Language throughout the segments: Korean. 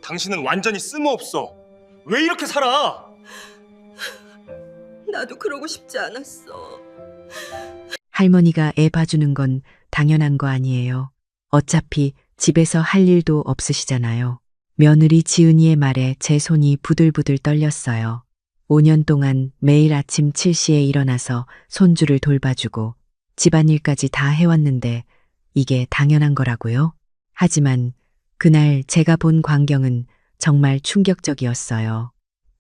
당신은 완전히 쓸모없어. 왜 이렇게 살아? 나도 그러고 싶지 않았어. 할머니가 애 봐주는 건 당연한 거 아니에요. 어차피 집에서 할 일도 없으시잖아요. 며느리 지은이의 말에 제 손이 부들부들 떨렸어요. 5년 동안 매일 아침 7시에 일어나서 손주를 돌봐주고 집안일까지 다 해왔는데 이게 당연한 거라고요? 하지만 그날 제가 본 광경은 정말 충격적이었어요.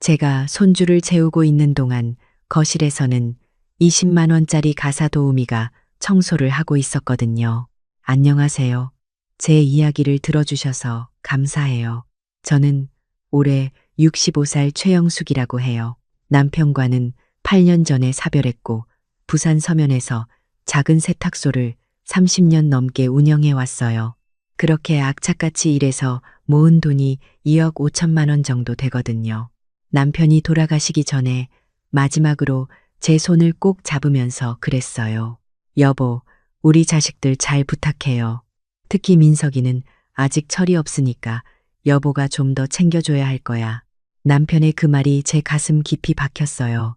제가 손주를 재우고 있는 동안 거실에서는 20만 원짜리 가사 도우미가 청소를 하고 있었거든요. 안녕하세요. 제 이야기를 들어주셔서 감사해요. 저는 올해 65살 최영숙이라고 해요. 남편과는 8년 전에 사별했고 부산 서면에서 작은 세탁소를 30년 넘게 운영해 왔어요. 그렇게 악착같이 일해서 모은 돈이 2억 5천만 원 정도 되거든요. 남편이 돌아가시기 전에 마지막으로 제 손을 꼭 잡으면서 그랬어요. 여보, 우리 자식들 잘 부탁해요. 특히 민석이는 아직 철이 없으니까 여보가 좀 더 챙겨줘야 할 거야. 남편의 그 말이 제 가슴 깊이 박혔어요.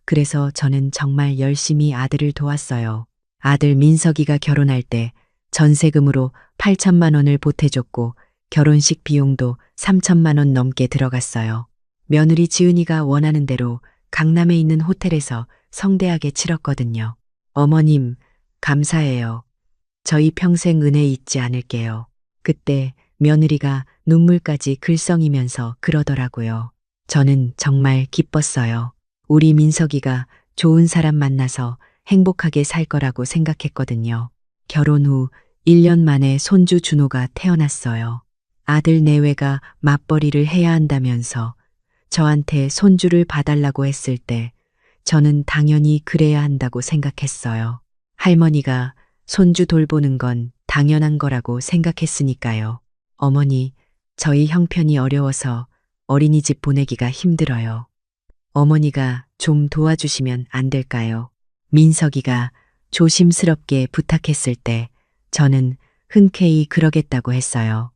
그래서 저는 정말 열심히 아들을 도왔어요. 아들 민석이가 결혼할 때 전세금으로 8천만 원을 보태줬고 결혼식 비용도 3천만 원 넘게 들어갔어요. 며느리 지은이가 원하는 대로 강남에 있는 호텔에서 성대하게 치렀거든요. 어머님, 감사해요. 저희 평생 은혜 잊지 않을게요. 그때 며느리가 눈물까지 글썽이면서 그러더라고요. 저는 정말 기뻤어요. 우리 민석이가 좋은 사람 만나서 행복하게 살 거라고 생각했거든요. 결혼 후 1년 만에 손주 준호가 태어났어요. 아들 내외가 맞벌이를 해야 한다면서 저한테 손주를 봐달라고 했을 때 저는 당연히 그래야 한다고 생각했어요. 할머니가 손주 돌보는 건 당연한 거라고 생각했으니까요. 어머니, 저희 형편이 어려워서 어린이집 보내기가 힘들어요. 어머니가 좀 도와주시면 안 될까요? 민석이가 조심스럽게 부탁했을 때 저는 흔쾌히 그러겠다고 했어요.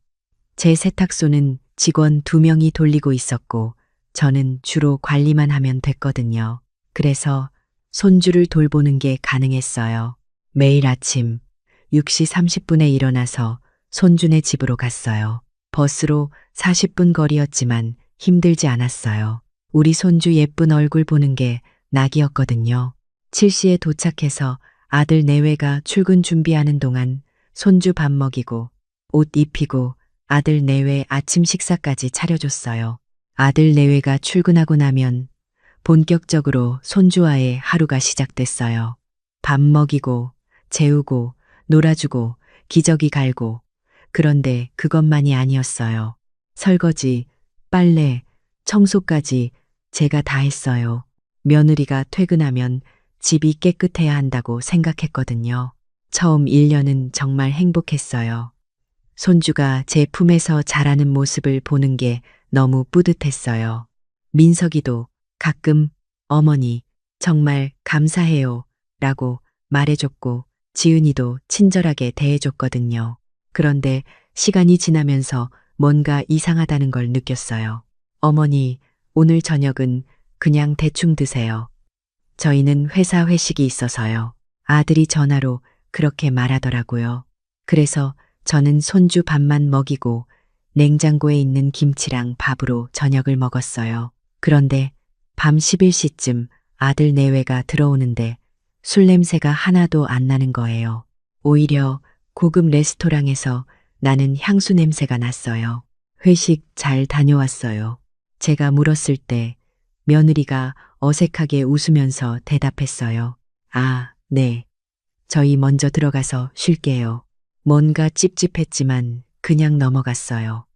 제 세탁소는 직원 2명이 돌리고 있었고 저는 주로 관리만 하면 됐거든요. 그래서 손주를 돌보는 게 가능했어요. 매일 아침 6시 30분에 일어나서 손주네 집으로 갔어요. 버스로 40분 거리였지만 힘들지 않았어요. 우리 손주 예쁜 얼굴 보는 게 낙이었거든요. 7시에 도착해서 아들 내외가 출근 준비하는 동안 손주 밥 먹이고 옷 입히고 아들 내외 아침 식사까지 차려줬어요. 아들 내외가 출근하고 나면 본격적으로 손주와의 하루가 시작됐어요. 밥 먹이고 재우고 놀아주고 기저귀 갈고 그런데 그것만이 아니었어요. 설거지, 빨래, 청소까지 제가 다 했어요. 며느리가 퇴근하면 집이 깨끗해야 한다고 생각했거든요. 처음 1년은 정말 행복했어요. 손주가 제 품에서 자라는 모습을 보는 게 너무 뿌듯했어요. 민석이도 가끔 어머니 정말 감사해요 라고 말해줬고 지은이도 친절하게 대해줬거든요. 그런데 시간이 지나면서 뭔가 이상하다는 걸 느꼈어요. 어머니, 오늘 저녁은 그냥 대충 드세요. 저희는 회사 회식이 있어서요. 아들이 전화로 그렇게 말하더라고요. 그래서 저는 손주 밥만 먹이고 냉장고에 있는 김치랑 밥으로 저녁을 먹었어요. 그런데 밤 11시쯤 아들 내외가 들어오는데 술 냄새가 하나도 안 나는 거예요. 오히려 고급 레스토랑에서 나는 향수 냄새가 났어요. 회식 잘 다녀왔어요. 제가 물었을 때 며느리가 어색하게 웃으면서 대답했어요. 아, 네. 저희 먼저 들어가서 쉴게요. 뭔가 찝찝했지만 그냥 넘어갔어요.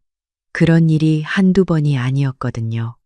그런 일이 한두 번이 아니었거든요.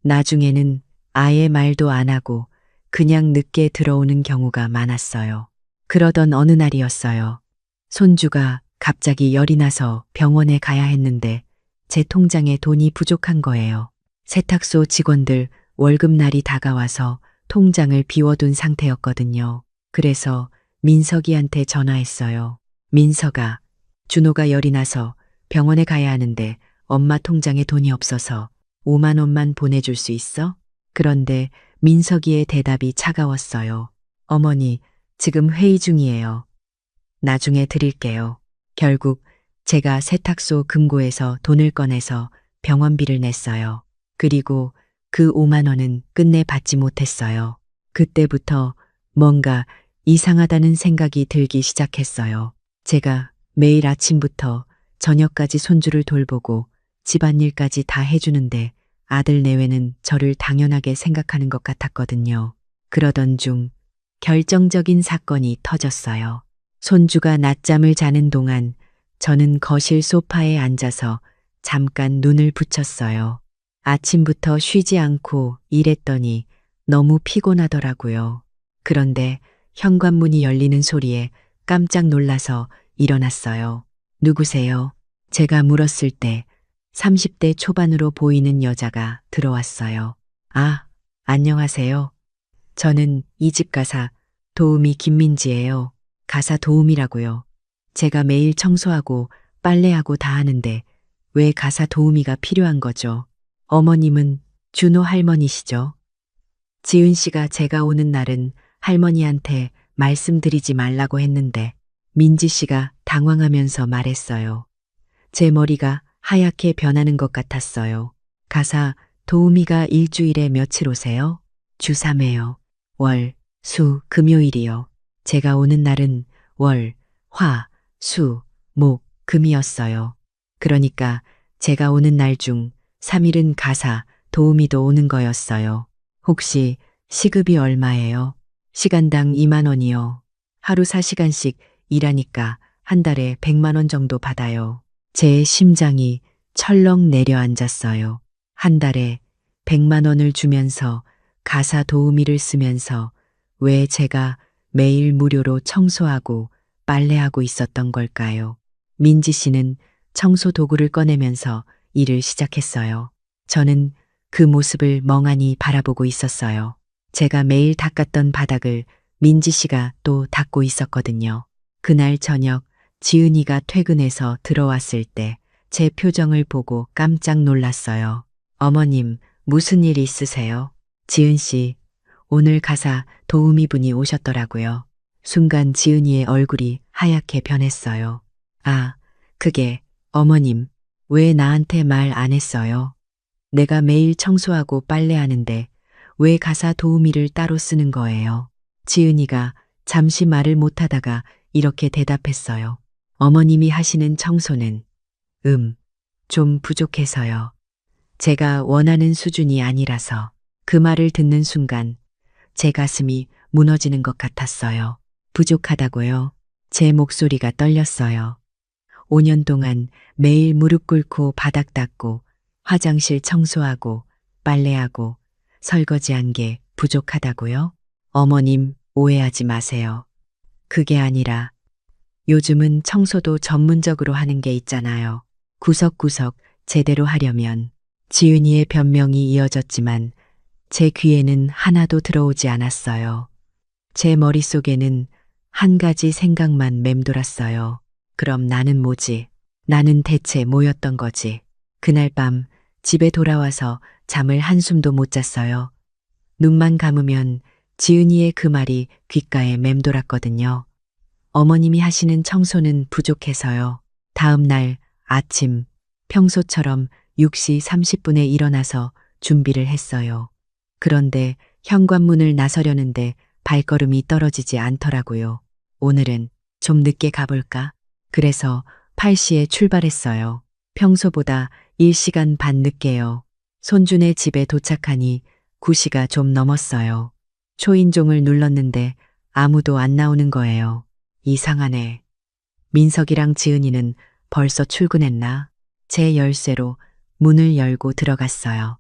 나중에는 아예 말도 안 하고 그냥 늦게 들어오는 경우가 많았어요. 그러던 어느 날이었어요. 손주가 갑자기 열이 나서 병원에 가야 했는데 제 통장에 돈이 부족한 거예요. 세탁소 직원들 월급날이 다가와서 통장을 비워둔 상태였거든요. 그래서 민석이한테 전화했어요. 민석아, 준호가 열이 나서 병원에 가야 하는데 엄마 통장에 돈이 없어서 5만 원만 보내줄 수 있어? 그런데 민석이의 대답이 차가웠어요. 어머니, 지금 회의 중이에요. 나중에 드릴게요. 결국 제가 세탁소 금고에서 돈을 꺼내서 병원비를 냈어요. 그리고 그 5만 원은 끝내 받지 못했어요. 그때부터 뭔가 이상하다는 생각이 들기 시작했어요. 제가 매일 아침부터 저녁까지 손주를 돌보고 집안일까지 다 해주는데 아들 내외는 저를 당연하게 생각하는 것 같았거든요. 그러던 중 결정적인 사건이 터졌어요. 손주가 낮잠을 자는 동안 저는 거실 소파에 앉아서 잠깐 눈을 붙였어요. 아침부터 쉬지 않고 일했더니 너무 피곤하더라고요. 그런데 현관문이 열리는 소리에 깜짝 놀라서 일어났어요. 누구세요? 제가 물었을 때 30대 초반으로 보이는 여자가 들어왔어요. 아, 안녕하세요. 저는 이 집 가사 도우미 김민지예요. 가사 도우미라고요. 제가 매일 청소하고 빨래하고 다 하는데 왜 가사 도우미가 필요한 거죠? 어머님은 준호 할머니시죠? 지은 씨가 제가 오는 날은 할머니한테 말씀드리지 말라고 했는데 민지 씨가 당황하면서 말했어요. 제 머리가 하얗게 변하는 것 같았어요. 가사 도우미가 일주일에 며칠 오세요? 주 3회요. 월, 수, 금요일이요. 제가 오는 날은 월, 화, 수, 목, 금이었어요. 그러니까 제가 오는 날 중 3일은 가사 도우미도 오는 거였어요. 혹시 시급이 얼마예요? 시간당 2만 원이요. 하루 4시간씩 일하니까 한 달에 100만 원 정도 받아요. 제 심장이 철렁 내려앉았어요. 한 달에 100만 원을 주면서 가사 도우미를 쓰면서 왜 제가 매일 무료로 청소하고 빨래하고 있었던 걸까요? 민지 씨는 청소 도구를 꺼내면서 일을 시작했어요. 저는 그 모습을 멍하니 바라보고 있었어요. 제가 매일 닦았던 바닥을 민지 씨가 또 닦고 있었거든요. 그날 저녁 지은이가 퇴근해서 들어왔을 때 제 표정을 보고 깜짝 놀랐어요. 어머님, 무슨 일 있으세요? 지은 씨, 오늘 가사 도우미 분이 오셨더라고요. 순간 지은이의 얼굴이 하얗게 변했어요. 아, 그게 어머님, 왜 나한테 말 안 했어요? 내가 매일 청소하고 빨래하는데 왜 가사 도우미를 따로 쓰는 거예요? 지은이가 잠시 말을 못하다가 이렇게 대답했어요. 어머님이 하시는 청소는 좀 부족해서요. 제가 원하는 수준이 아니라서. 그 말을 듣는 순간 제 가슴이 무너지는 것 같았어요. 부족하다고요? 제 목소리가 떨렸어요. 5년 동안 매일 무릎 꿇고 바닥 닦고 화장실 청소하고 빨래하고 설거지한 게 부족하다고요? 어머님, 오해하지 마세요. 그게 아니라 요즘은 청소도 전문적으로 하는 게 있잖아요. 구석구석 제대로 하려면. 지은이의 변명이 이어졌지만 제 귀에는 하나도 들어오지 않았어요. 제 머릿속에는 한 가지 생각만 맴돌았어요. 그럼 나는 뭐지? 나는 대체 뭐였던 거지? 그날 밤 집에 돌아와서 잠을 한숨도 못 잤어요. 눈만 감으면 지은이의 그 말이 귓가에 맴돌았거든요. 어머님이 하시는 청소는 부족해서요. 다음 날 아침 평소처럼 6시 30분에 일어나서 준비를 했어요. 그런데 현관문을 나서려는데 발걸음이 떨어지지 않더라고요. 오늘은 좀 늦게 가볼까? 그래서 8시에 출발했어요. 평소보다 1시간 반 늦게요. 손주네 집에 도착하니 9시가 좀 넘었어요. 초인종을 눌렀는데 아무도 안 나오는 거예요. 이상하네. 민석이랑 지은이는 벌써 출근했나? 제 열쇠로 문을 열고 들어갔어요.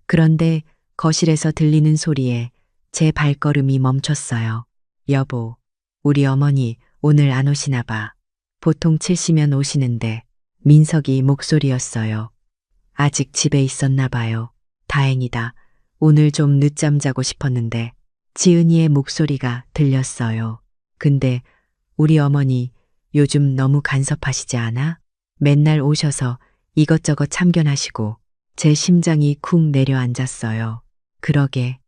그런데 거실에서 들리는 소리에 제 발걸음이 멈췄어요. 여보, 우리 어머니 오늘 안 오시나 봐. 보통 7시면 오시는데 민석이 목소리였어요. 아직 집에 있었나 봐요. 다행이다. 오늘 좀 늦잠 자고 싶었는데. 지은이의 목소리가 들렸어요. 근데 우리 어머니 요즘 너무 간섭하시지 않아? 맨날 오셔서 이것저것 참견하시고 제 심장이 쿵 내려앉았어요. 그러게,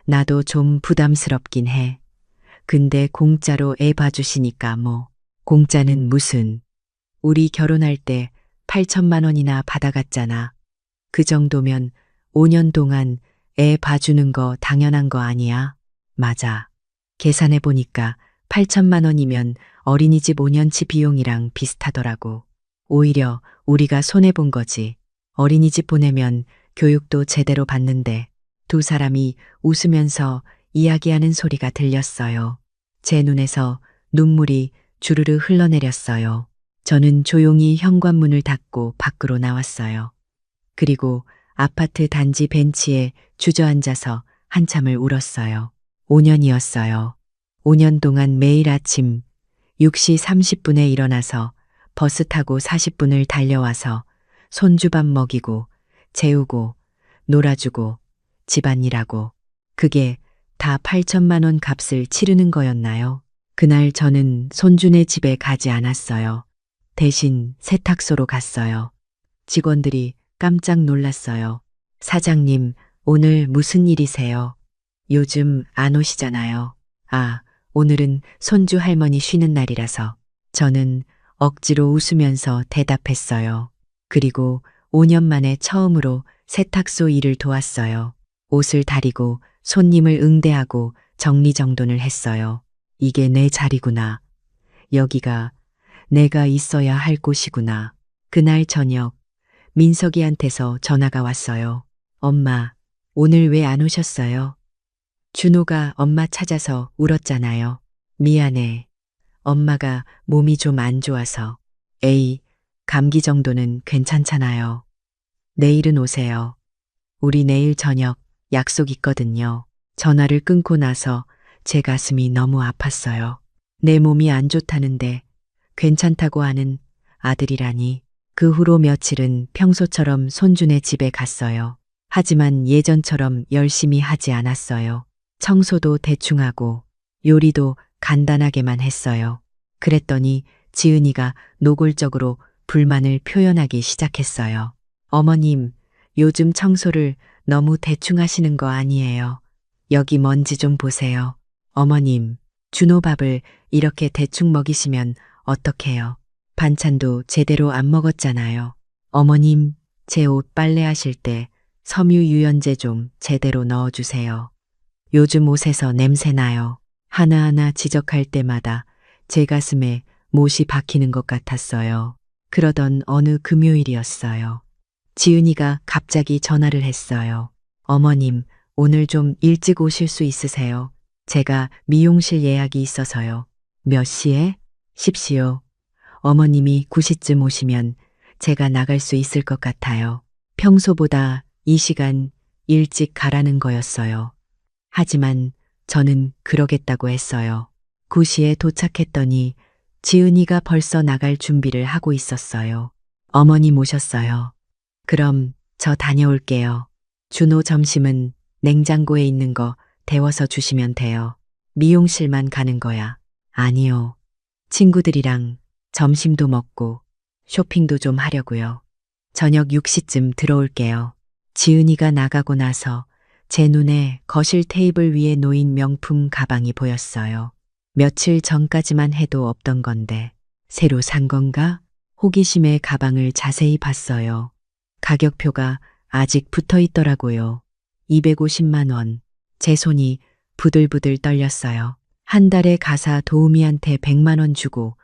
나도 좀 부담스럽긴 해. 근데 공짜로 애 봐주시니까 뭐. 공짜는 무슨. 우리 결혼할 때 8천만 원이나 받아갔잖아. 그 정도면 5년 동안 애 봐주는 거 당연한 거 아니야? 맞아. 계산해 보니까 8천만 원이면 어린이집 5년치 비용이랑 비슷하더라고. 오히려 우리가 손해본 거지. 어린이집 보내면 교육도 제대로 받는데. 두 사람이 웃으면서 이야기하는 소리가 들렸어요. 제 눈에서 눈물이 주르르 흘러내렸어요. 저는 조용히 현관문을 닫고 밖으로 나왔어요. 그리고 아파트 단지 벤치에 주저앉아서 한참을 울었어요. 5년이었어요. 5년 동안 매일 아침 6시 30분에 일어나서 버스 타고 40분을 달려와서 손주밥 먹이고 재우고 놀아주고 집안일하고, 그게 다 8천만 원 값을 치르는 거였나요? 그날 저는 손주네 집에 가지 않았어요. 대신 세탁소로 갔어요. 직원들이 깜짝 놀랐어요. 사장님, 오늘 무슨 일이세요? 요즘 안 오시잖아요. 아, 오늘은 손주 할머니 쉬는 날이라서. 저는 억지로 웃으면서 대답했어요. 그리고 5년 만에 처음으로 세탁소 일을 도왔어요. 옷을 다리고 손님을 응대하고 정리정돈을 했어요. 이게 내 자리구나. 여기가 내가 있어야 할 곳이구나. 그날 저녁 민석이한테서 전화가 왔어요. 엄마, 오늘 왜 안 오셨어요? 준호가 엄마 찾아서 울었잖아요. 미안해. 엄마가 몸이 좀 안 좋아서. 에이, 감기 정도는 괜찮잖아요. 내일은 오세요. 우리 내일 저녁 약속 있거든요. 전화를 끊고 나서 제 가슴이 너무 아팠어요. 내 몸이 안 좋다는데 괜찮다고 하는 아들이라니. 그 후로 며칠은 평소처럼 손주네 집에 갔어요. 하지만 예전처럼 열심히 하지 않았어요. 청소도 대충 하고 요리도 간단하게만 했어요. 그랬더니 지은이가 노골적으로 불만을 표현하기 시작했어요. 어머님, 요즘 청소를 너무 대충 하시는 거 아니에요. 여기 먼지 좀 보세요. 어머님, 준호 밥을 이렇게 대충 먹이시면 어떡해요? 반찬도 제대로 안 먹었잖아요. 어머님, 제 옷 빨래하실 때 섬유 유연제 좀 제대로 넣어주세요. 요즘 옷에서 냄새 나요. 하나하나 지적할 때마다 제 가슴에 못이 박히는 것 같았어요. 그러던 어느 금요일이었어요. 지은이가 갑자기 전화를 했어요. 어머님, 오늘 좀 일찍 오실 수 있으세요? 제가 미용실 예약이 있어서요. 몇 시에? 10시요. 어머님이 9시쯤 오시면 제가 나갈 수 있을 것 같아요. 평소보다 이 시간 일찍 가라는 거였어요. 하지만 저는 그러겠다고 했어요. 9시에 도착했더니 지은이가 벌써 나갈 준비를 하고 있었어요. 어머니 모셨어요. 그럼 저 다녀올게요. 준호 점심은 냉장고에 있는 거 데워서 주시면 돼요. 미용실만 가는 거야. 아니요. 친구들이랑 점심도 먹고 쇼핑도 좀 하려고요. 저녁 6시쯤 들어올게요. 지은이가 나가고 나서 제 눈에 거실 테이블 위에 놓인 명품 가방이 보였어요. 며칠 전까지만 해도 없던 건데 새로 산 건가? 호기심에 가방을 자세히 봤어요. 가격표가 아직 붙어 있더라고요. 250만 원. 제 손이 부들부들 떨렸어요. 한 달에 가사 도우미한테 100만 원 주고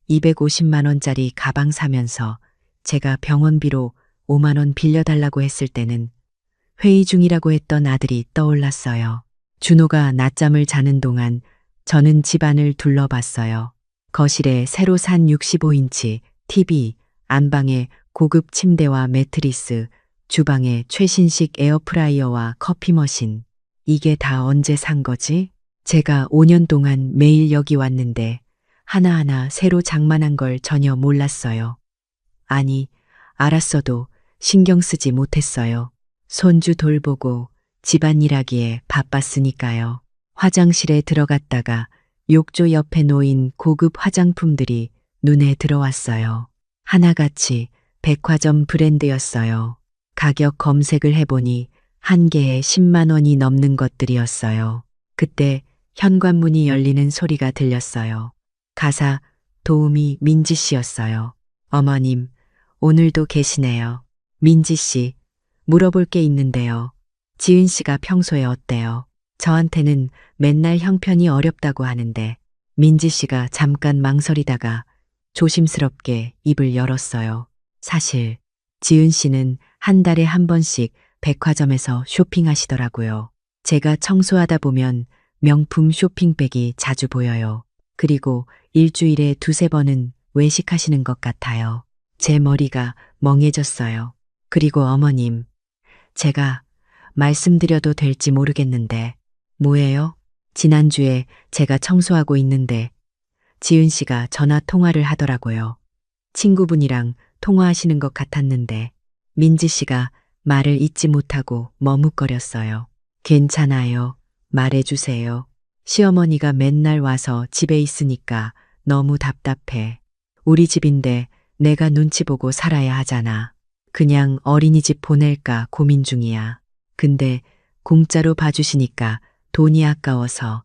250만 원짜리 가방 사면서 제가 병원비로 5만 원 빌려달라고 했을 때는 회의 중이라고 했던 아들이 떠올랐어요. 준호가 낮잠을 자는 동안 저는 집안을 둘러봤어요. 거실에 새로 산 65인치 TV, 안방에 고급 침대와 매트리스, 주방에 최신식 에어프라이어와 커피 머신. 이게 다 언제 산 거지? 제가 5년 동안 매일 여기 왔는데 하나하나 새로 장만한 걸 전혀 몰랐어요. 아니, 알았어도 신경 쓰지 못했어요. 손주 돌보고 집안일 하기에 바빴으니까요. 화장실에 들어갔다가 욕조 옆에 놓인 고급 화장품들이 눈에 들어왔어요. 하나같이 백화점 브랜드였어요. 가격 검색을 해보니 한 개에 10만 원이 넘는 것들이었어요. 그때 현관문이 열리는 소리가 들렸어요. 가사 도우미 민지 씨였어요. 어머님, 오늘도 계시네요. 민지 씨, 물어볼 게 있는데요. 지은 씨가 평소에 어때요? 저한테는 맨날 형편이 어렵다고 하는데 민지 씨가 잠깐 망설이다가 조심스럽게 입을 열었어요. 사실 지은 씨는 한 달에 한 번씩 백화점에서 쇼핑하시더라고요. 제가 청소하다 보면 명품 쇼핑백이 자주 보여요. 그리고 일주일에 두세 번은 외식하시는 것 같아요. 제 머리가 멍해졌어요. 그리고 어머님, 제가 말씀드려도 될지 모르겠는데, 뭐예요? 지난주에 제가 청소하고 있는데 지은 씨가 전화 통화를 하더라고요. 친구분이랑 통화하시는 것 같았는데 민지 씨가 말을 잇지 못하고 머뭇거렸어요. 괜찮아요. 말해주세요. 시어머니가 맨날 와서 집에 있으니까 너무 답답해. 우리 집인데 내가 눈치 보고 살아야 하잖아. 그냥 어린이집 보낼까 고민 중이야. 근데 공짜로 봐주시니까 돈이 아까워서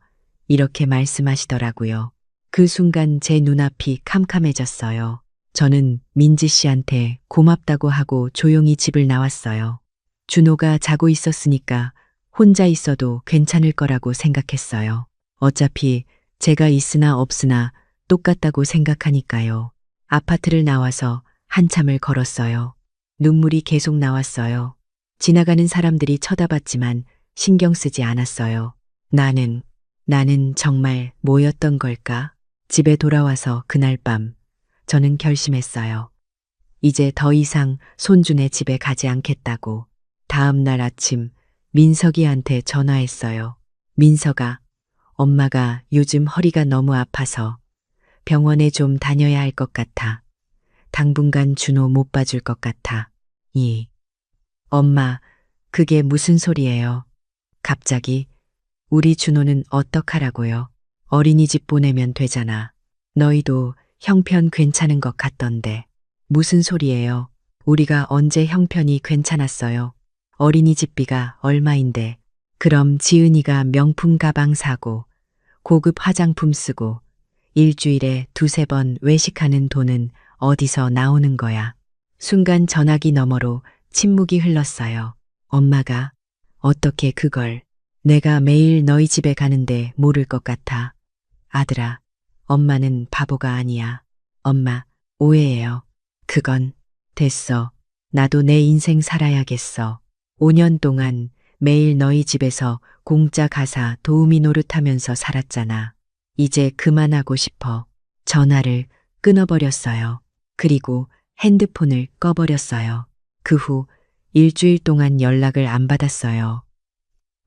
이렇게 말씀하시더라고요. 그 순간 제 눈앞이 캄캄해졌어요. 저는 민지 씨한테 고맙다고 하고 조용히 집을 나왔어요. 준호가 자고 있었으니까 혼자 있어도 괜찮을 거라고 생각했어요. 어차피 제가 있으나 없으나 똑같다고 생각하니까요. 아파트를 나와서 한참을 걸었어요. 눈물이 계속 나왔어요. 지나가는 사람들이 쳐다봤지만 신경 쓰지 않았어요. 나는 정말 뭐였던 걸까? 집에 돌아와서 그날 밤 저는 결심했어요. 이제 더 이상 손주네 집에 가지 않겠다고. 다음 날 아침 민석이한테 전화했어요. 민석아, 엄마가 요즘 허리가 너무 아파서 병원에 좀 다녀야 할 것 같아. 당분간 준호 못 봐줄 것 같아. 엄마, 그게 무슨 소리예요? 갑자기 우리 준호는 어떡하라고요? 어린이집 보내면 되잖아. 너희도 형편 괜찮은 것 같던데. 무슨 소리예요? 우리가 언제 형편이 괜찮았어요? 어린이집비가 얼마인데. 그럼 지은이가 명품 가방 사고 고급 화장품 쓰고 일주일에 두세 번 외식하는 돈은 어디서 나오는 거야? 순간 전화기 너머로 침묵이 흘렀어요. 엄마가 어떻게 그걸 내가 매일 너희 집에 가는데 모를 것 같아. 아들아, 엄마는 바보가 아니야. 엄마, 오해예요. 그건 됐어. 나도 내 인생 살아야겠어. 5년 동안 매일 너희 집에서 공짜 가사 도우미 노릇하면서 살았잖아. 이제 그만하고 싶어. 전화를 끊어버렸어요. 그리고 핸드폰을 꺼버렸어요. 그 후 일주일 동안 연락을 안 받았어요.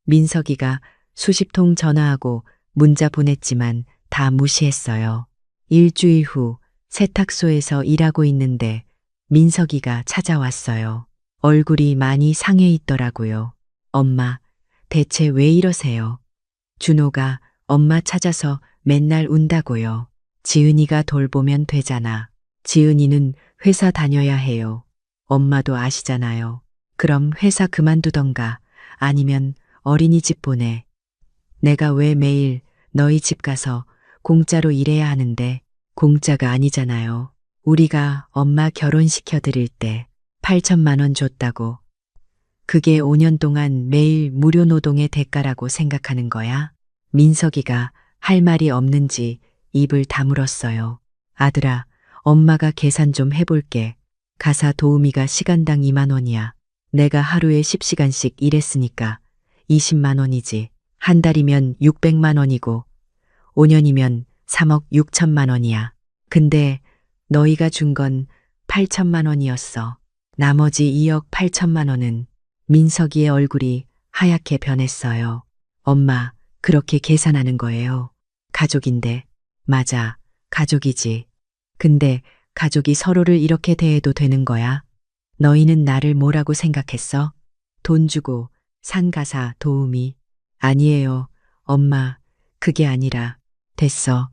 민석이가 수십 통 전화하고 문자 보냈지만 다 무시했어요. 일주일 후 세탁소에서 일하고 있는데 민석이가 찾아왔어요. 얼굴이 많이 상해 있더라고요. 엄마, 대체 왜 이러세요? 준호가 엄마 찾아서 맨날 운다고요. 지은이가 돌보면 되잖아. 지은이는 회사 다녀야 해요. 엄마도 아시잖아요. 그럼 회사 그만두던가 아니면 어린이집 보내. 내가 왜 매일 너희 집 가서 공짜로 일해야 하는데 공짜가 아니잖아요. 우리가 엄마 결혼시켜 드릴 때 8천만 원 줬다고. 그게 5년 동안 매일 무료 노동의 대가라고 생각하는 거야? 민석이가 할 말이 없는지 입을 다물었어요. 아들아, 엄마가 계산 좀 해볼게. 가사 도우미가 시간당 2만 원이야. 내가 하루에 10시간씩 일했으니까 20만 원이지. 한 달이면 600만 원이고 5년이면 3억 6천만 원이야. 근데 너희가 준 건 8천만 원이었어. 나머지 2억 8천만 원은 민석이의 얼굴이 하얗게 변했어요. 엄마, 그렇게 계산하는 거예요. 가족인데. 맞아, 가족이지. 근데 가족이 서로를 이렇게 대해도 되는 거야? 너희는 나를 뭐라고 생각했어? 돈 주고 산 가사 도우미. 아니에요. 엄마, 그게 아니라. 됐어.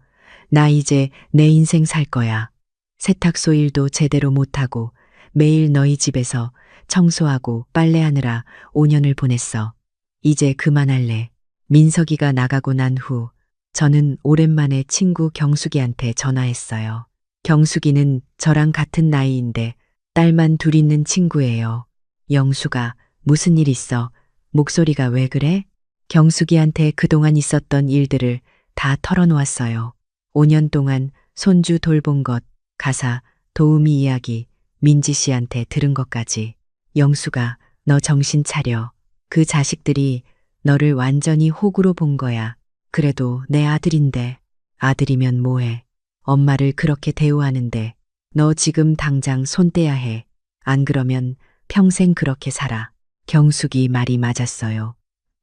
나 이제 내 인생 살 거야. 세탁소 일도 제대로 못하고 매일 너희 집에서 청소하고 빨래하느라 5년을 보냈어. 이제 그만할래. 민석이가 나가고 난 후 저는 오랜만에 친구 경숙이한테 전화했어요. 경숙이는 저랑 같은 나이인데 딸만 둘 있는 친구예요. 영수가 무슨 일 있어? 목소리가 왜 그래? 경숙이한테 그동안 있었던 일들을 다 털어놓았어요. 5년 동안 손주 돌본 것, 가사, 도우미 이야기, 민지 씨한테 들은 것까지. 영수가 너 정신 차려. 그 자식들이 너를 완전히 호구로 본 거야. 그래도 내 아들인데. 아들이면 뭐해. 엄마를 그렇게 대우하는데 너 지금 당장 손 떼야 해. 안 그러면 평생 그렇게 살아. 경숙이 말이 맞았어요.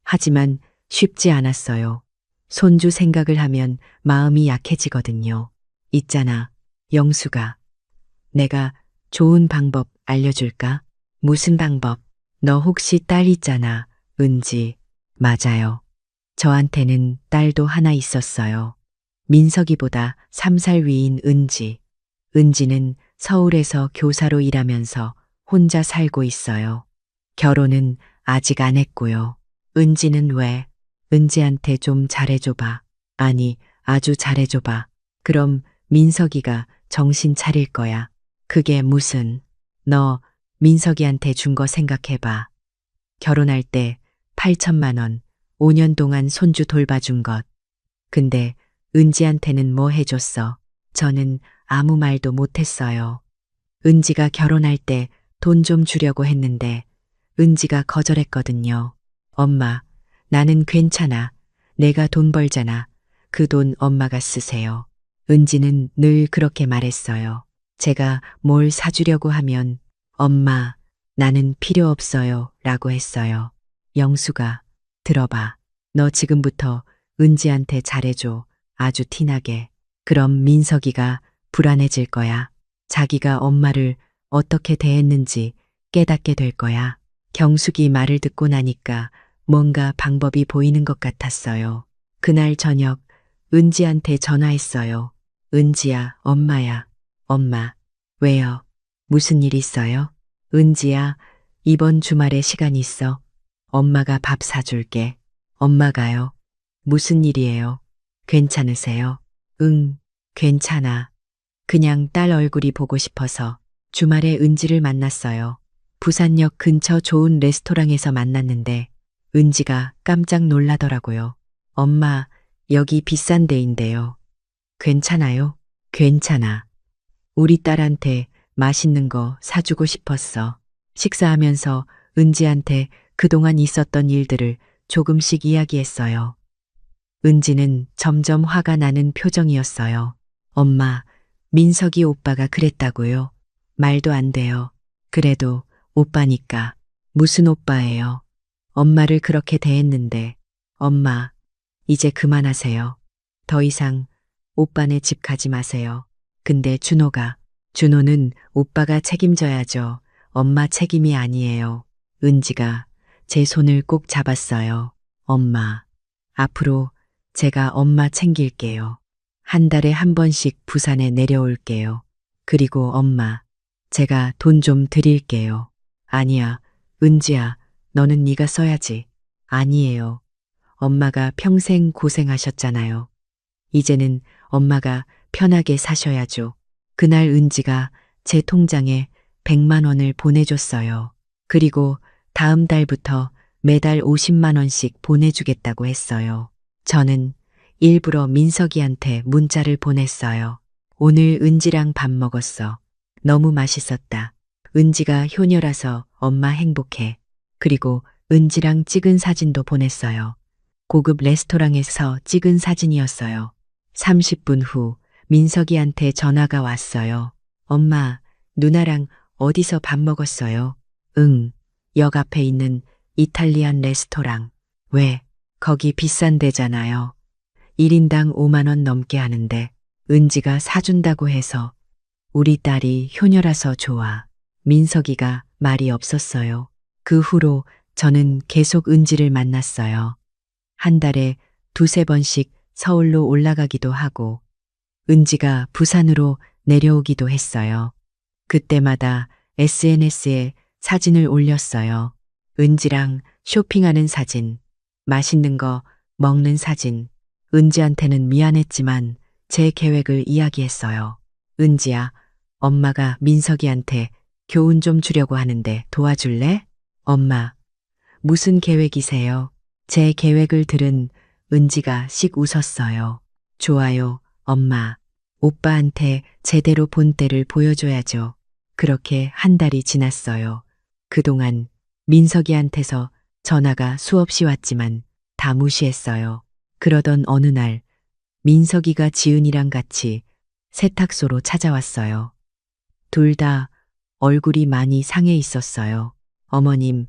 하지만 쉽지 않았어요. 손주 생각을 하면 마음이 약해지거든요. 있잖아, 영수가. 내가 좋은 방법 알려줄까? 무슨 방법? 너 혹시 딸 있잖아, 은지. 맞아요. 저한테는 딸도 하나 있었어요. 민석이보다 3살 위인 은지. 은지는 서울에서 교사로 일하면서 혼자 살고 있어요. 결혼은 아직 안 했고요. 은지는 왜? 은지한테 좀 잘해줘봐. 아니, 아주 잘해줘봐. 그럼 민석이가 정신 차릴 거야. 그게 무슨, 너 민석이한테 준 거 생각해봐. 결혼할 때 8천만 원, 5년 동안 손주 돌봐준 것. 근데 은지한테는 뭐 해줬어? 저는 아무 말도 못했어요. 은지가 결혼할 때 돈 좀 주려고 했는데 은지가 거절했거든요. 엄마, 나는 괜찮아. 내가 돈 벌잖아. 그 돈 엄마가 쓰세요. 은지는 늘 그렇게 말했어요. 제가 뭘 사주려고 하면 엄마, 나는 필요 없어요. 라고 했어요. 영수가, 들어봐. 너 지금부터 은지한테 잘해줘. 아주 티나게. 그럼 민석이가 불안해질 거야. 자기가 엄마를 어떻게 대했는지 깨닫게 될 거야. 경숙이 말을 듣고 나니까 뭔가 방법이 보이는 것 같았어요. 그날 저녁 은지한테 전화했어요. 은지야, 엄마야. 엄마, 왜요? 무슨 일 있어요? 은지야, 이번 주말에 시간 있어? 엄마가 밥 사줄게. 엄마가요? 무슨 일이에요? 괜찮으세요? 응, 괜찮아. 그냥 딸 얼굴이 보고 싶어서 주말에 은지를 만났어요. 부산역 근처 좋은 레스토랑에서 만났는데 은지가 깜짝 놀라더라고요. 엄마, 여기 비싼 데인데요. 괜찮아요? 괜찮아. 우리 딸한테 맛있는 거 사주고 싶었어. 식사하면서 은지한테 그동안 있었던 일들을 조금씩 이야기했어요. 은지는 점점 화가 나는 표정이었어요. 엄마, 민석이 오빠가 그랬다고요? 말도 안 돼요. 그래도 오빠니까. 무슨 오빠예요? 엄마를 그렇게 대했는데. 엄마, 이제 그만하세요. 더 이상 오빠네 집 가지 마세요. 근데 준호는 오빠가 책임져야죠. 엄마 책임이 아니에요. 은지가 제 손을 꼭 잡았어요. 엄마, 앞으로 제가 엄마 챙길게요. 한 달에 한 번씩 부산에 내려올게요. 그리고 엄마, 제가 돈 좀 드릴게요. 아니야, 은지야, 너는 네가 써야지. 아니에요. 엄마가 평생 고생하셨잖아요. 이제는 엄마가 편하게 사셔야죠. 그날 은지가 제 통장에 100만 원을 보내줬어요. 그리고 다음 달부터 매달 50만 원씩 보내주겠다고 했어요. 저는 일부러 민석이한테 문자를 보냈어요. 오늘 은지랑 밥 먹었어. 너무 맛있었다. 은지가 효녀라서 엄마 행복해. 그리고 은지랑 찍은 사진도 보냈어요. 고급 레스토랑에서 찍은 사진이었어요. 30분 후 민석이한테 전화가 왔어요. 엄마, 누나랑 어디서 밥 먹었어요? 응, 역 앞에 있는 이탈리안 레스토랑. 왜? 거기 비싼 데잖아요. 1인당 5만 원 넘게 하는데 은지가 사준다고 해서. 우리 딸이 효녀라서 좋아. 민석이가 말이 없었어요. 그 후로 저는 계속 은지를 만났어요. 한 달에 2~3번씩 서울로 올라가기도 하고 은지가 부산으로 내려오기도 했어요. 그때마다 SNS에 사진을 올렸어요. 은지랑 쇼핑하는 사진, 맛있는 거 먹는 사진. 은지한테는 미안했지만 제 계획을 이야기했어요. 은지야, 엄마가 민석이한테 교훈 좀 주려고 하는데 도와줄래? 엄마, 무슨 계획이세요? 제 계획을 들은 은지가 씩 웃었어요. 좋아요, 엄마. 오빠한테 제대로 본 때를 보여줘야죠. 그렇게 한 달이 지났어요. 그동안 민석이한테서 전화가 수없이 왔지만 다 무시했어요. 그러던 어느 날 민석이가 지은이랑 같이 세탁소로 찾아왔어요. 둘 다 얼굴이 많이 상해 있었어요. 어머님,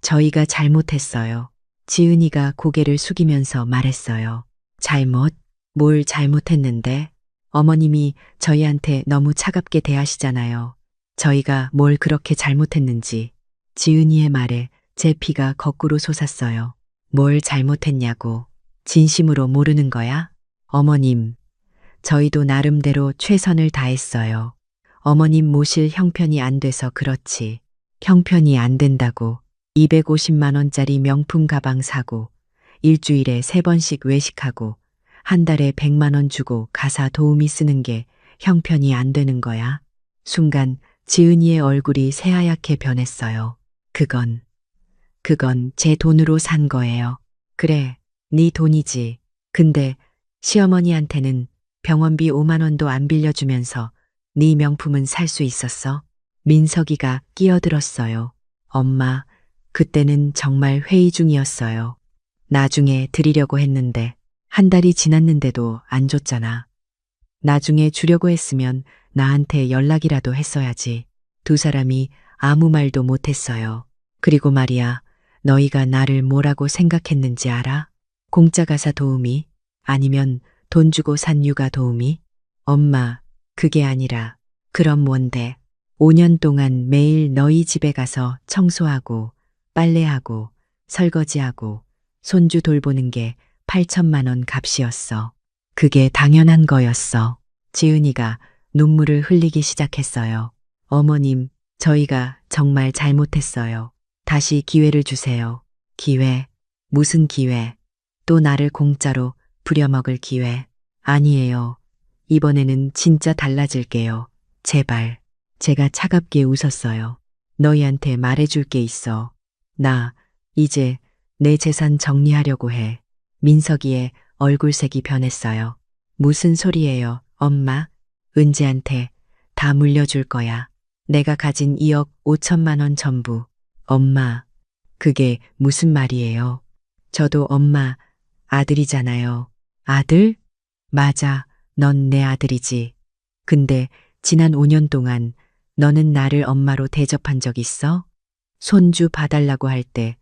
저희가 잘못했어요. 지은이가 고개를 숙이면서 말했어요. 잘못? 뭘 잘못했는데? 어머님이 저희한테 너무 차갑게 대하시잖아요. 저희가 뭘 그렇게 잘못했는지. 지은이의 말에 제 피가 거꾸로 솟았어요. 뭘 잘못했냐고. 진심으로 모르는 거야? 어머님, 저희도 나름대로 최선을 다했어요. 어머님 모실 형편이 안 돼서 그렇지. 형편이 안 된다고 250만 원짜리 명품 가방 사고 일주일에 3번씩 외식하고 한 달에 100만 원 주고 가사 도우미 쓰는 게 형편이 안 되는 거야. 순간 지은이의 얼굴이 새하얗게 변했어요. 그건 제 돈으로 산 거예요. 그래, 네 돈이지. 근데 시어머니한테는 병원비 5만 원도 안 빌려주면서 네 명품은 살 수 있었어? 민석이가 끼어들었어요. 엄마, 그때는 정말 회의 중이었어요. 나중에 드리려고 했는데 한 달이 지났는데도 안 줬잖아. 나중에 주려고 했으면 나한테 연락이라도 했어야지. 두 사람이 아무 말도 못했어요. 그리고 말이야, 너희가 나를 뭐라고 생각했는지 알아? 공짜 가사 도우미? 아니면 돈 주고 산 육아 도우미? 엄마, 그게 아니라 그럼 뭔데? 5년 동안 매일 너희 집에 가서 청소하고 빨래하고 설거지하고 손주 돌보는 게 8천만 원 값이었어. 그게 당연한 거였어. 지은이가 눈물을 흘리기 시작했어요. 어머님, 저희가 정말 잘못했어요. 다시 기회를 주세요. 기회? 무슨 기회? 또 나를 공짜로 부려먹을 기회? 아니에요. 이번에는 진짜 달라질게요. 제발. 제가 차갑게 웃었어요. 너희한테 말해줄 게 있어. 나 이제 내 재산 정리하려고 해. 민석이의 얼굴색이 변했어요. 무슨 소리예요, 엄마? 은지한테 다 물려줄 거야. 내가 가진 2억 5천만 원 전부. 엄마, 그게 무슨 말이에요? 저도 엄마 아들이잖아요. 아들? 맞아, 넌 내 아들이지. 근데 지난 5년 동안 너는 나를 엄마로 대접한 적 있어? 손주 봐달라고 할 때,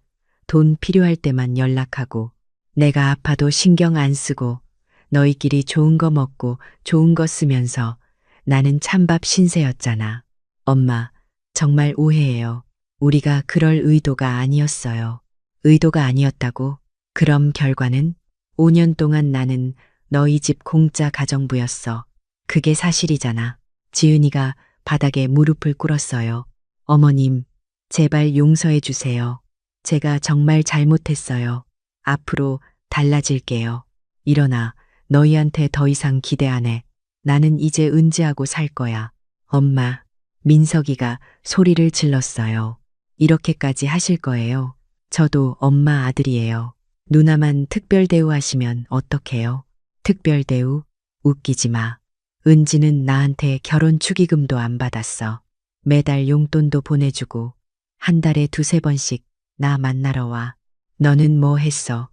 돈 필요할 때만 연락하고, 내가 아파도 신경 안 쓰고, 너희끼리 좋은 거 먹고 좋은 거 쓰면서 나는 찬밥 신세였잖아. 엄마, 정말 오해해요. 우리가 그럴 의도가 아니었어요. 의도가 아니었다고? 그럼 결과는? 5년 동안 나는 너희 집 공짜 가정부였어. 그게 사실이잖아. 지은이가 바닥에 무릎을 꿇었어요. 어머님, 제발 용서해 주세요. 제가 정말 잘못했어요. 앞으로 달라질게요. 일어나, 너희한테 더 이상 기대 안 해. 나는 이제 은지하고 살 거야. 엄마, 민석이가 소리를 질렀어요. 이렇게까지 하실 거예요? 저도 엄마 아들이에요. 누나만 특별 대우하시면 어떡해요? 특별 대우? 웃기지 마. 은지는 나한테 결혼 축의금도 안 받았어. 매달 용돈도 보내주고 한 달에 2~3번씩 나 만나러 와. 너는 뭐 했어?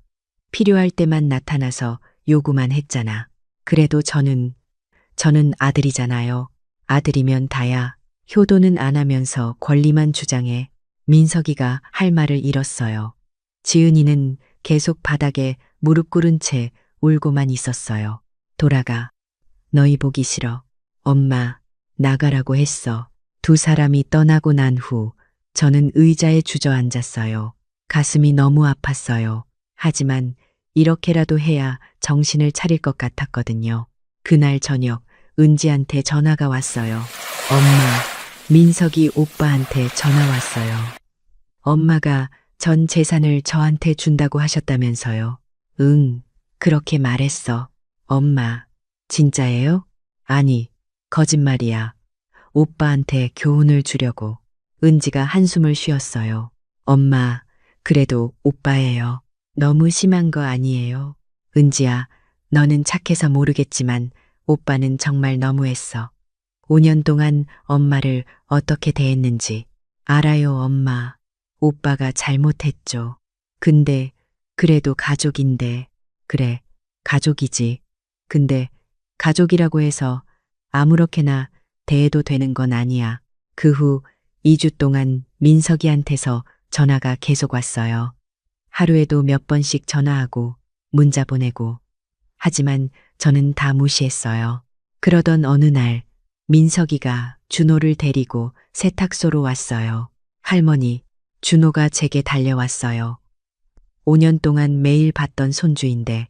필요할 때만 나타나서 요구만 했잖아. 그래도 저는 아들이잖아요. 아들이면 다야. 효도는 안 하면서 권리만 주장해. 민석이가 할 말을 잃었어요. 지은이는 계속 바닥에 무릎 꿇은 채 울고만 있었어요. 돌아가. 너희 보기 싫어. 엄마, 나가라고 했어. 두 사람이 떠나고 난 후 저는 의자에 주저앉았어요. 가슴이 너무 아팠어요. 하지만 이렇게라도 해야 정신을 차릴 것 같았거든요. 그날 저녁 은지한테 전화가 왔어요. 엄마, 민석이 오빠한테 전화 왔어요. 엄마가 전 재산을 저한테 준다고 하셨다면서요. 응, 그렇게 말했어. 엄마, 진짜예요? 아니, 거짓말이야. 오빠한테 교훈을 주려고. 은지가 한숨을 쉬었어요. 엄마, 그래도 오빠예요. 너무 심한 거 아니에요? 은지야, 너는 착해서 모르겠지만 오빠는 정말 너무했어. 5년 동안 엄마를 어떻게 대했는지 알아요, 엄마. 오빠가 잘못했죠. 근데 그래도 가족인데. 그래, 가족이지. 근데 가족이라고 해서 아무렇게나 대해도 되는 건 아니야. 그 후 2주 동안 민석이한테서 전화가 계속 왔어요. 하루에도 몇 번씩 전화하고 문자 보내고. 하지만 저는 다 무시했어요. 그러던 어느 날 민석이가 준호를 데리고 세탁소로 왔어요. 할머니, 준호가 제게 달려왔어요. 5년 동안 매일 봤던 손주인데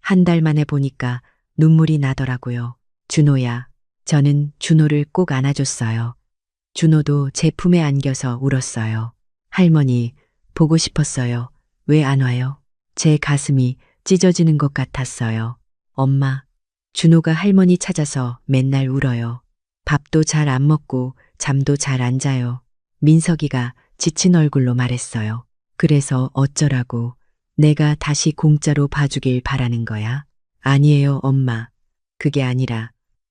한 달 만에 보니까 눈물이 나더라고요. 준호야, 저는 준호를 꼭 안아줬어요. 준호도 제 품에 안겨서 울었어요. 할머니, 보고 싶었어요. 왜 안 와요? 제 가슴이 찢어지는 것 같았어요. 엄마, 준호가 할머니 찾아서 맨날 울어요. 밥도 잘 안 먹고 잠도 잘 안 자요. 민석이가 지친 얼굴로 말했어요. 그래서 어쩌라고? 내가 다시 공짜로 봐주길 바라는 거야? 아니에요, 엄마. 그게 아니라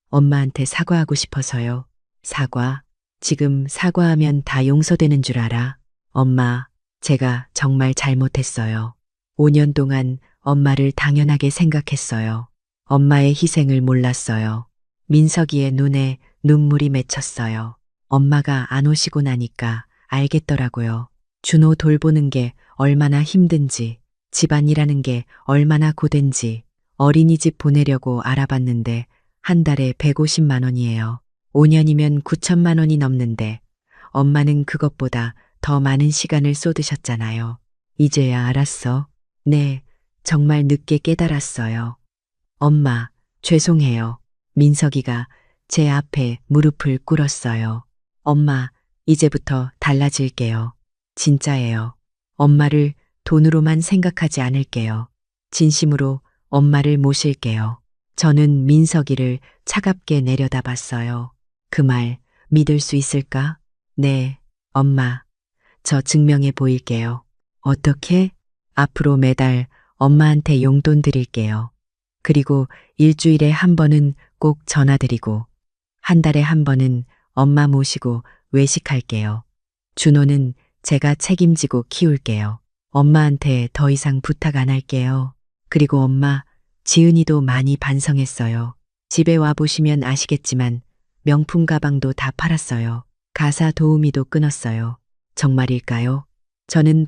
엄마한테 사과하고 싶어서요. 사과? 지금 사과하면 다 용서되는 줄 알아? 엄마, 제가 정말 잘못했어요. 5년 동안 엄마를 당연하게 생각했어요. 엄마의 희생을 몰랐어요. 민석이의 눈에 눈물이 맺혔어요. 엄마가 안 오시고 나니까 알겠더라고요. 준호 돌보는 게 얼마나 힘든지, 집안이라는 게 얼마나 고된지. 어린이집 보내려고 알아봤는데 한 달에 150만 원이에요. 5년이면 9천만 원이 넘는데 엄마는 그것보다 더 많은 시간을 쏟으셨잖아요. 이제야 알았어. 네, 정말 늦게 깨달았어요. 엄마, 죄송해요. 민석이가 제 앞에 무릎을 꿇었어요. 엄마, 이제부터 달라질게요. 진짜예요. 엄마를 돈으로만 생각하지 않을게요. 진심으로 엄마를 모실게요. 저는 민석이를 차갑게 내려다봤어요. 그 말 믿을 수 있을까? 네, 엄마. 저 증명해 보일게요. 어떻게? 앞으로 매달 엄마한테 용돈 드릴게요. 그리고 일주일에 한 번은 꼭 전화드리고 한 달에 한 번은 엄마 모시고 외식할게요. 준호는 제가 책임지고 키울게요. 엄마한테 더 이상 부탁 안 할게요. 그리고 엄마, 지은이도 많이 반성했어요. 집에 와보시면 아시겠지만 명품 가방도 다 팔았어요. 가사 도우미도 끊었어요. 정말일까요? 저는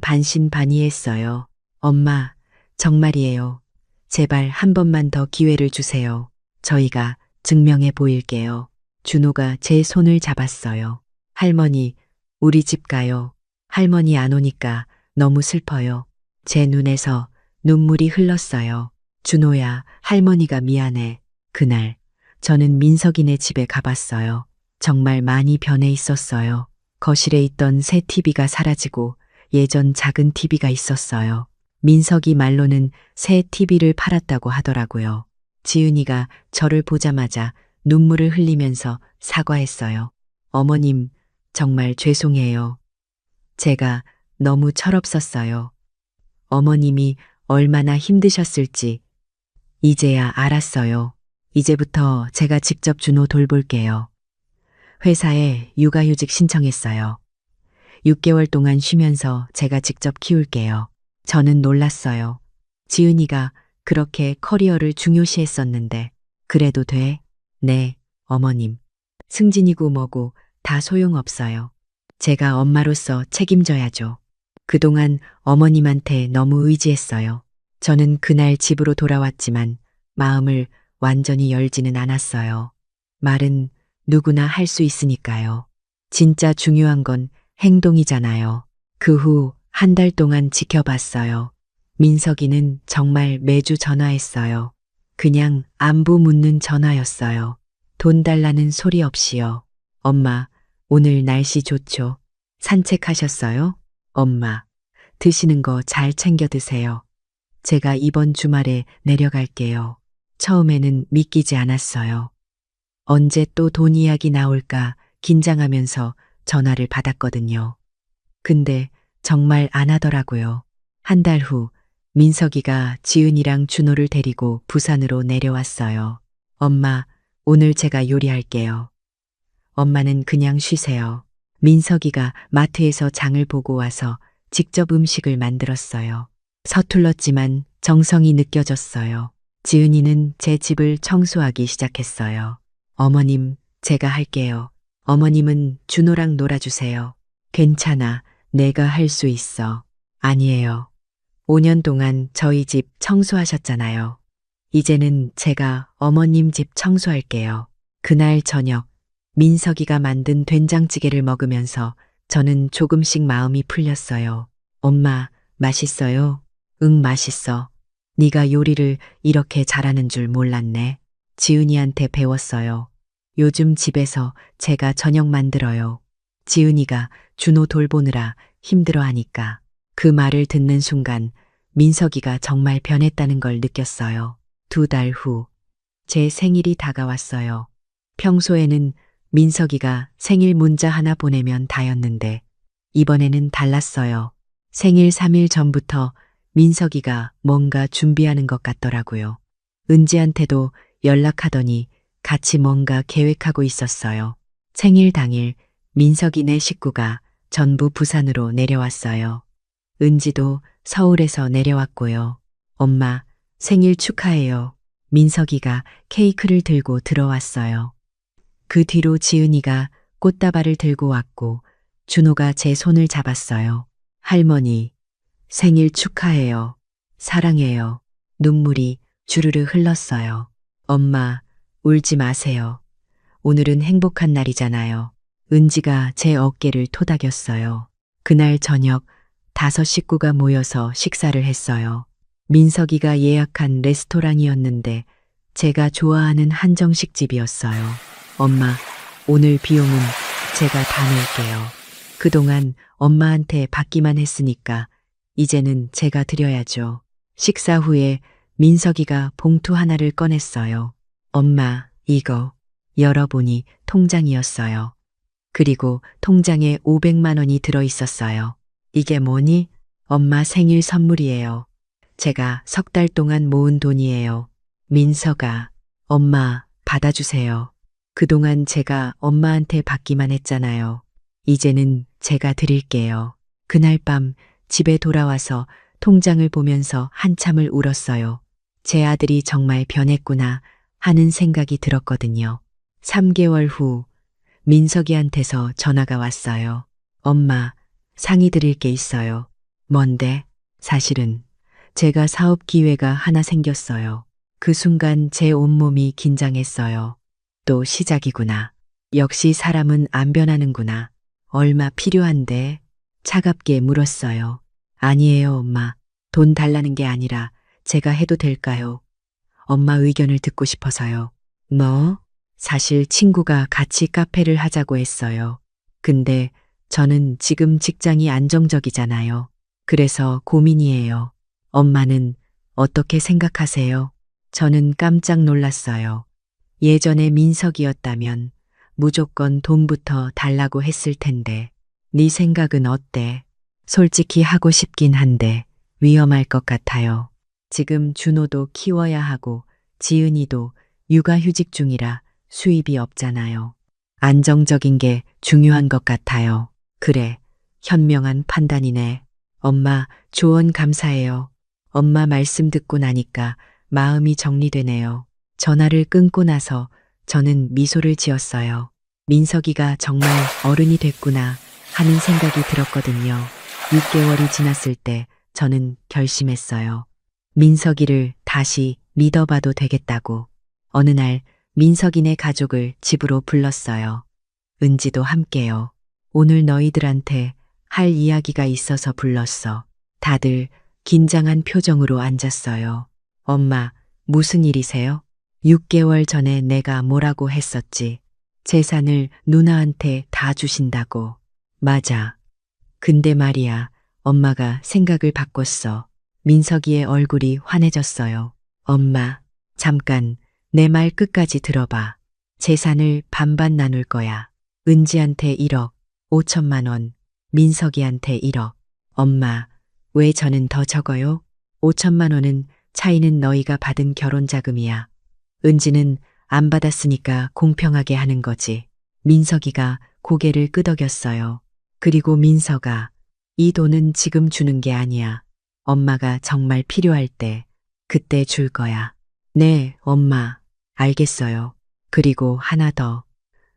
반신반의했어요. 엄마, 정말이에요. 제발 한 번만 더 기회를 주세요. 저희가 증명해 보일게요. 준호가 제 손을 잡았어요. 할머니, 우리 집 가요. 할머니 안 오니까 너무 슬퍼요. 제 눈에서 눈물이 흘렀어요. 준호야, 할머니가 미안해. 그날 저는 민석이네 집에 가봤어요. 정말 많이 변해 있었어요. 거실에 있던 새 TV가 사라지고 예전 작은 TV가 있었어요. 민석이 말로는 새 TV를 팔았다고 하더라고요. 지은이가 저를 보자마자 눈물을 흘리면서 사과했어요. 어머님, 정말 죄송해요. 제가 너무 철없었어요. 어머님이 얼마나 힘드셨을지 이제야 알았어요. 이제부터 제가 직접 준호 돌볼게요. 회사에 육아휴직 신청했어요. 6개월 동안 쉬면서 제가 직접 키울게요. 저는 놀랐어요. 지은이가 그렇게 커리어를 중요시했었는데 그래도 돼? 네, 어머님. 승진이고 뭐고 다 소용없어요. 제가 엄마로서 책임져야죠. 그동안 어머님한테 너무 의지했어요. 저는 그날 집으로 돌아왔지만 마음을 완전히 열지는 않았어요. 말은 누구나 할 수 있으니까요. 진짜 중요한 건 행동이잖아요. 그 후 한 달 동안 지켜봤어요. 민석이는 정말 매주 전화했어요. 그냥 안부 묻는 전화였어요. 돈 달라는 소리 없이요. 엄마, 오늘 날씨 좋죠? 산책하셨어요? 엄마, 드시는 거 잘 챙겨 드세요. 제가 이번 주말에 내려갈게요. 처음에는 믿기지 않았어요. 언제 또 돈 이야기 나올까 긴장하면서 전화를 받았거든요. 근데 정말 안 하더라고요. 한 달 후 민석이가 지은이랑 준호를 데리고 부산으로 내려왔어요. 엄마, 오늘 제가 요리할게요. 엄마는 그냥 쉬세요. 민석이가 마트에서 장을 보고 와서 직접 음식을 만들었어요. 서툴렀지만 정성이 느껴졌어요. 지은이는 제 집을 청소하기 시작했어요. 어머님, 제가 할게요. 어머님은 준호랑 놀아주세요. 괜찮아, 내가 할 수 있어. 아니에요. 5년 동안 저희 집 청소하셨잖아요. 이제는 제가 어머님 집 청소할게요. 그날 저녁, 민석이가 만든 된장찌개를 먹으면서 저는 조금씩 마음이 풀렸어요. 엄마, 맛있어요? 응, 맛있어. 네가 요리를 이렇게 잘하는 줄 몰랐네. 지은이한테 배웠어요. 요즘 집에서 제가 저녁 만들어요. 지은이가 준호 돌보느라 힘들어하니까. 그 말을 듣는 순간 민석이가 정말 변했다는 걸 느꼈어요. 2달 후, 제 생일이 다가왔어요. 평소에는 민석이가 생일 문자 하나 보내면 다였는데 이번에는 달랐어요. 생일 3일 전부터 민석이가 뭔가 준비하는 것 같더라고요. 은지한테도 연락하더니 같이 뭔가 계획하고 있었어요. 생일 당일 민석이네 식구가 전부 부산으로 내려왔어요. 은지도 서울에서 내려왔고요. 엄마, 생일 축하해요. 민석이가 케이크를 들고 들어왔어요. 그 뒤로 지은이가 꽃다발을 들고 왔고 준호가 제 손을 잡았어요. 할머니, 생일 축하해요. 사랑해요. 눈물이 주르르 흘렀어요. 엄마, 울지 마세요. 오늘은 행복한 날이잖아요. 은지가 제 어깨를 토닥였어요. 그날 저녁 5 식구가 모여서 식사를 했어요. 민석이가 예약한 레스토랑이었는데 제가 좋아하는 한정식 집이었어요. 엄마, 오늘 비용은 제가 다 낼게요. 그동안 엄마한테 받기만 했으니까 이제는 제가 드려야죠. 식사 후에 민석이가 봉투 하나를 꺼냈어요. 엄마, 이거. 열어보니 통장이었어요. 그리고 통장에 500만 원이 들어있었어요. 이게 뭐니? 엄마 생일 선물이에요. 제가 3달 동안 모은 돈이에요. 민석아, 엄마 받아주세요. 그동안 제가 엄마한테 받기만 했잖아요. 이제는 제가 드릴게요. 그날 밤 집에 돌아와서 통장을 보면서 한참을 울었어요. 제 아들이 정말 변했구나 하는 생각이 들었거든요. 3개월 후 민석이한테서 전화가 왔어요. 엄마, 상의 드릴 게 있어요. 뭔데? 사실은 제가 사업 기회가 하나 생겼어요. 그 순간 제 온몸이 긴장했어요. 또 시작이구나. 역시 사람은 안 변하는구나. 얼마 필요한데? 차갑게 물었어요. 아니에요, 엄마. 돈 달라는 게 아니라 제가 해도 될까요? 엄마 의견을 듣고 싶어서요. 뭐? 사실 친구가 같이 카페를 하자고 했어요. 근데 저는 지금 직장이 안정적이잖아요. 그래서 고민이에요. 엄마는 어떻게 생각하세요? 저는 깜짝 놀랐어요. 예전에 민석이었다면 무조건 돈부터 달라고 했을 텐데. 네 생각은 어때? 솔직히 하고 싶긴 한데 위험할 것 같아요. 지금 준호도 키워야 하고 지은이도 육아휴직 중이라 수입이 없잖아요. 안정적인 게 중요한 것 같아요. 그래, 현명한 판단이네. 엄마, 조언 감사해요. 엄마 말씀 듣고 나니까 마음이 정리되네요. 전화를 끊고 나서 저는 미소를 지었어요. 민석이가 정말 어른이 됐구나 하는 생각이 들었거든요. 6개월이 지났을 때 저는 결심했어요. 민석이를 다시 믿어봐도 되겠다고. 어느 날 민석이네 가족을 집으로 불렀어요. 은지도 함께요. 오늘 너희들한테 할 이야기가 있어서 불렀어. 다들 긴장한 표정으로 앉았어요. 엄마, 무슨 일이세요? 6개월 전에 내가 뭐라고 했었지? 재산을 누나한테 다 주신다고. 맞아. 근데 말이야, 엄마가 생각을 바꿨어. 민석이의 얼굴이 환해졌어요. 엄마, 잠깐, 내 말 끝까지 들어봐. 재산을 반반 나눌 거야. 은지한테 1억, 5천만 원, 민석이한테 1억. 엄마, 왜 저는 더 적어요? 5천만 원은 차이는 너희가 받은 결혼 자금이야. 은지는 안 받았으니까 공평하게 하는 거지. 민석이가 고개를 끄덕였어요. 그리고 민석아, 이 돈은 지금 주는 게 아니야. 엄마가 정말 필요할 때, 그때 줄 거야. 네, 엄마. 알겠어요. 그리고 하나 더.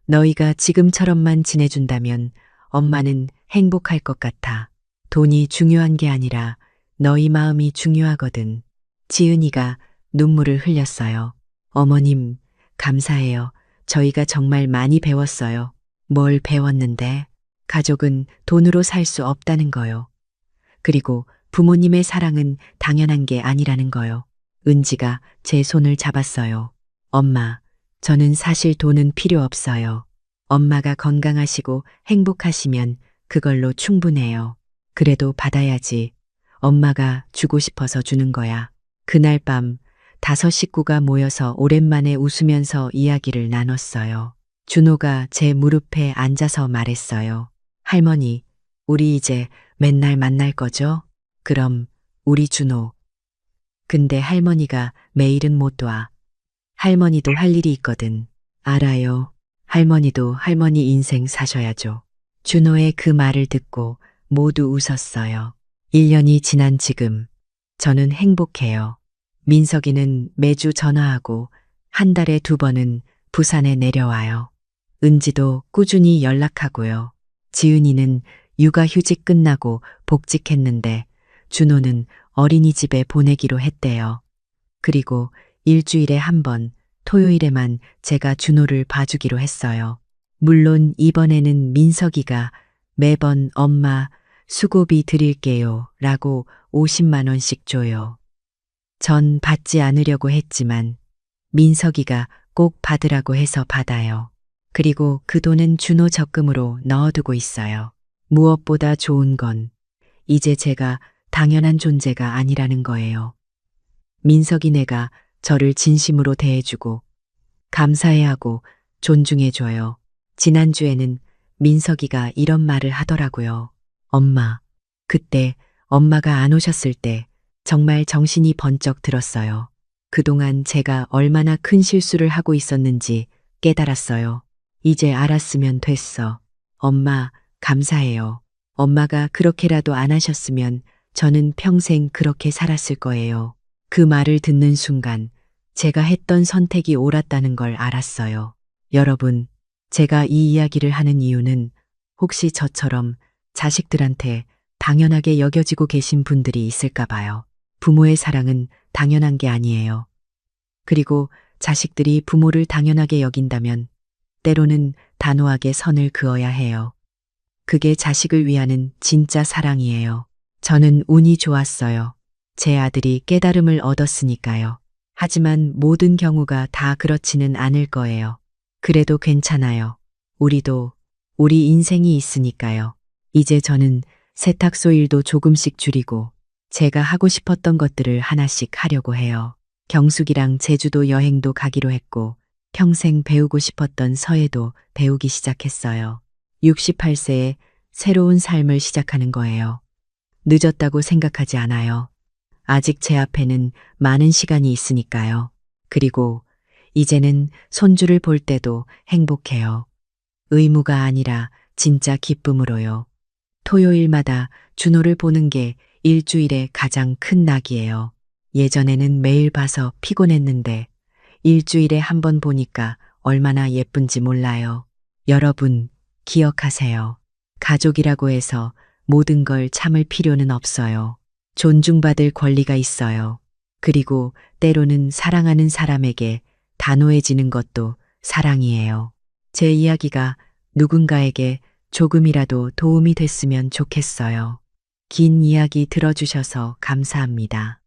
너희가 지금처럼만 지내준다면 엄마는 행복할 것 같아. 돈이 중요한 게 아니라 너희 마음이 중요하거든. 지은이가 눈물을 흘렸어요. 어머님, 감사해요. 저희가 정말 많이 배웠어요. 뭘 배웠는데? 가족은 돈으로 살 수 없다는 거요. 그리고 부모님의 사랑은 당연한 게 아니라는 거요. 은지가 제 손을 잡았어요. 엄마, 저는 사실 돈은 필요 없어요. 엄마가 건강하시고 행복하시면 그걸로 충분해요. 그래도 받아야지. 엄마가 주고 싶어서 주는 거야. 그날 밤 5식구가 모여서 오랜만에 웃으면서 이야기를 나눴어요. 준호가 제 무릎에 앉아서 말했어요. 할머니, 우리 이제 맨날 만날 거죠? 그럼 우리 준호. 근데 할머니가 매일은 못 와. 할머니도 할 일이 있거든. 알아요. 할머니도 할머니 인생 사셔야죠. 준호의 그 말을 듣고 모두 웃었어요. 1년이 지난 지금 저는 행복해요. 민석이는 매주 전화하고 한 달에 2번은 부산에 내려와요. 은지도 꾸준히 연락하고요. 지은이는 육아휴직 끝나고 복직했는데 준호는 어린이집에 보내기로 했대요. 그리고 일주일에 한 번, 토요일에만 제가 준호를 봐주기로 했어요. 물론 이번에는 민석이가 매번 엄마 수고비 드릴게요 라고 50만 원씩 줘요. 전 받지 않으려고 했지만 민석이가 꼭 받으라고 해서 받아요. 그리고 그 돈은 준호 적금으로 넣어두고 있어요. 무엇보다 좋은 건 이제 제가 당연한 존재가 아니라는 거예요. 민석이네가 저를 진심으로 대해주고 감사해하고 존중해줘요. 지난주에는 민석이가 이런 말을 하더라고요. 엄마, 그때 엄마가 안 오셨을 때 정말 정신이 번쩍 들었어요. 그동안 제가 얼마나 큰 실수를 하고 있었는지 깨달았어요. 이제 알았으면 됐어. 엄마, 감사해요. 엄마가 그렇게라도 안 하셨으면 저는 평생 그렇게 살았을 거예요. 그 말을 듣는 순간 제가 했던 선택이 옳았다는 걸 알았어요. 여러분, 제가 이 이야기를 하는 이유는 혹시 저처럼 자식들한테 당연하게 여겨지고 계신 분들이 있을까 봐요. 부모의 사랑은 당연한 게 아니에요. 그리고 자식들이 부모를 당연하게 여긴다면 때로는 단호하게 선을 그어야 해요. 그게 자식을 위하는 진짜 사랑이에요. 저는 운이 좋았어요. 제 아들이 깨달음을 얻었으니까요. 하지만 모든 경우가 다 그렇지는 않을 거예요. 그래도 괜찮아요. 우리도 우리 인생이 있으니까요. 이제 저는 세탁소 일도 조금씩 줄이고 제가 하고 싶었던 것들을 하나씩 하려고 해요. 경숙이랑 제주도 여행도 가기로 했고 평생 배우고 싶었던 서예도 배우기 시작했어요. 68세에 새로운 삶을 시작하는 거예요. 늦었다고 생각하지 않아요. 아직 제 앞에는 많은 시간이 있으니까요. 그리고 이제는 손주를 볼 때도 행복해요. 의무가 아니라 진짜 기쁨으로요. 토요일마다 준호를 보는 게 일주일에 가장 큰 낙이에요. 예전에는 매일 봐서 피곤했는데 일주일에 한 번 보니까 얼마나 예쁜지 몰라요. 여러분, 기억하세요. 가족이라고 해서 모든 걸 참을 필요는 없어요. 존중받을 권리가 있어요. 그리고 때로는 사랑하는 사람에게 단호해지는 것도 사랑이에요. 제 이야기가 누군가에게 조금이라도 도움이 됐으면 좋겠어요. 긴 이야기 들어주셔서 감사합니다.